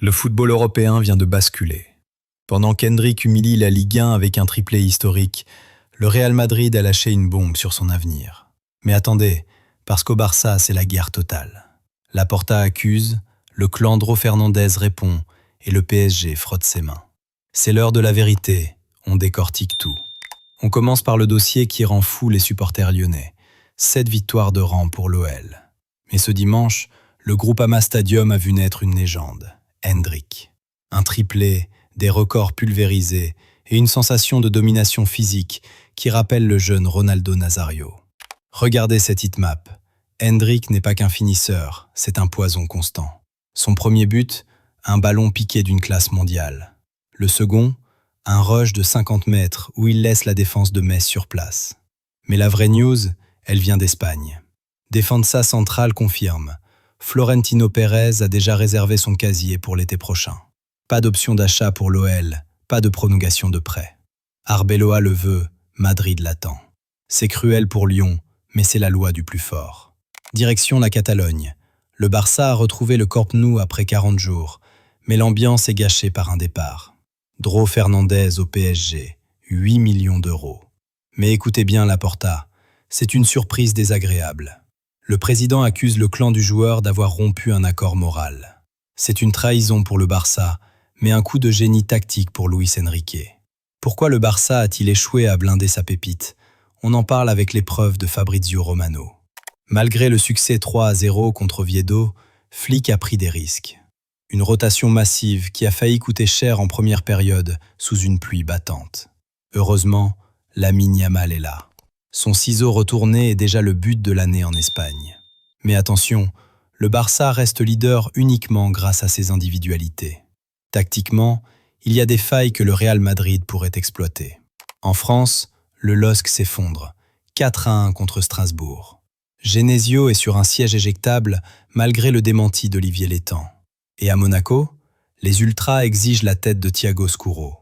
Le football européen vient de basculer. Pendant qu'Hendrick humilie la Ligue 1 avec un triplé historique, le Real Madrid a lâché une bombe sur son avenir. Mais attendez, parce qu'au Barça, c'est la guerre totale. Laporta accuse, le clan Dro Fernandez répond et le PSG frotte ses mains. C'est l'heure de la vérité, on décortique tout. On commence par le dossier qui rend fou les supporters lyonnais. 7 victoires de rang pour l'OL. Mais ce dimanche, le Groupama Stadium a vu naître une légende, Hendrick. Un triplé, des records pulvérisés et une sensation de domination physique qui rappelle le jeune Ronaldo Nazario. Regardez cette hitmap. Hendrick n'est pas qu'un finisseur, c'est un poison constant. Son premier but, un ballon piqué d'une classe mondiale. Le second, un rush de 50 mètres où il laisse la défense de Metz sur place. Mais la vraie news, elle vient d'Espagne. Defensa Central confirme. Florentino Pérez a déjà réservé son casier pour l'été prochain. Pas d'option d'achat pour l'OL, pas de prolongation de prêt. Arbeloa le veut, Madrid l'attend. C'est cruel pour Lyon, mais c'est la loi du plus fort. Direction la Catalogne. Le Barça a retrouvé le Camp Nou après 40 jours, mais l'ambiance est gâchée par un départ. Dro Fernandez au PSG, 8 millions d'euros. Mais écoutez bien Laporta, c'est une surprise désagréable. Le président accuse le clan du joueur d'avoir rompu un accord moral. C'est une trahison pour le Barça, mais un coup de génie tactique pour Luis Enrique. Pourquoi le Barça a-t-il échoué à blinder sa pépite? On en parle avec l'épreuve de Fabrizio Romano. Malgré le succès 3-0 contre Oviedo, Flick a pris des risques. Une rotation massive qui a failli coûter cher en première période sous une pluie battante. Heureusement, Lamine Yamal est là. Son ciseau retourné est déjà le but de l'année en Espagne. Mais attention, le Barça reste leader uniquement grâce à ses individualités. Tactiquement, il y a des failles que le Real Madrid pourrait exploiter. En France, le LOSC s'effondre, 4-1 contre Strasbourg. Genesio est sur un siège éjectable malgré le démenti d'Olivier Létang. Et à Monaco, les ultras exigent la tête de Thiago Scuro.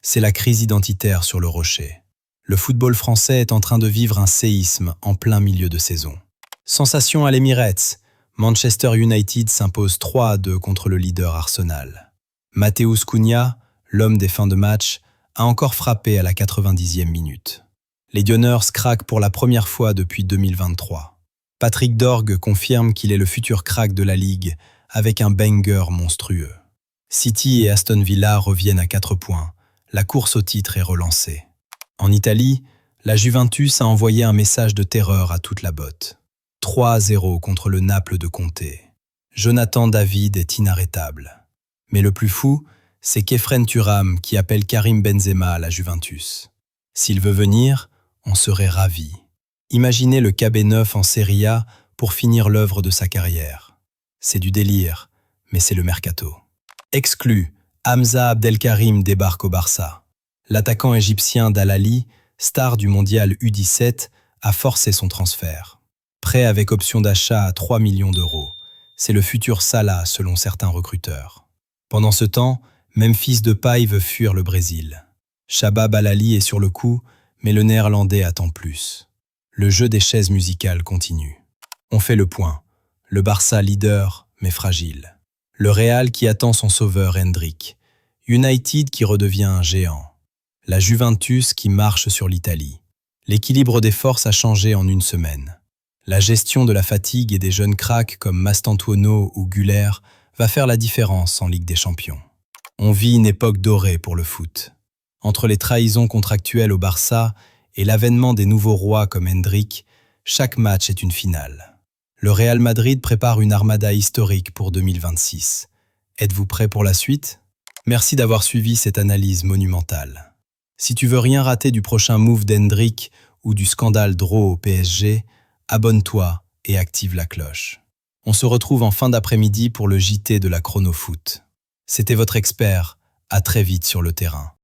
C'est la crise identitaire sur le rocher. Le football français est en train de vivre un séisme en plein milieu de saison. Sensation à l'Emirates, Manchester United s'impose 3-2 contre le leader Arsenal. Matheus Cunha, l'homme des fins de match, a encore frappé à la 90e minute. Les Gunners craquent pour la première fois depuis 2023. Patrick Dorg confirme qu'il est le futur crack de la Ligue avec un banger monstrueux. City et Aston Villa reviennent à 4 points. La course au titre est relancée. En Italie, la Juventus a envoyé un message de terreur à toute la botte. 3-0 contre le Naples de Conte. Jonathan David est inarrêtable. Mais le plus fou, c'est qu'Efren Thuram qui appelle Karim Benzema à la Juventus. S'il veut venir, on serait ravis. Imaginez le KB9 en Serie A pour finir l'œuvre de sa carrière. C'est du délire, mais c'est le mercato. Exclu, Hamza Abdelkarim débarque au Barça. L'attaquant égyptien d'Al-Ahly, star du mondial U17, a forcé son transfert. Prêt avec option d'achat à 3 millions d'euros. C'est le futur Salah selon certains recruteurs. Pendant ce temps, Memphis Depay veut fuir le Brésil. Shabab Al-Ahly est sur le coup, mais le néerlandais attend plus. Le jeu des chaises musicales continue. On fait le point. Le Barça leader, mais fragile. Le Real qui attend son sauveur Hendrick. United qui redevient un géant. La Juventus qui marche sur l'Italie. L'équilibre des forces a changé en une semaine. La gestion de la fatigue et des jeunes cracks comme Mastantuono ou Güler va faire la différence en Ligue des Champions. On vit une époque dorée pour le foot. Entre les trahisons contractuelles au Barça et l'avènement des nouveaux rois comme Hendrick, chaque match est une finale. Le Real Madrid prépare une armada historique pour 2026. Êtes-vous prêt pour la suite? Merci d'avoir suivi cette analyse monumentale. Si tu veux rien rater du prochain move d'Hendrick ou du scandale Dro au PSG, abonne-toi et active la cloche. On se retrouve en fin d'après-midi pour le JT de la Chrono Foot. C'était votre expert, à très vite sur le terrain.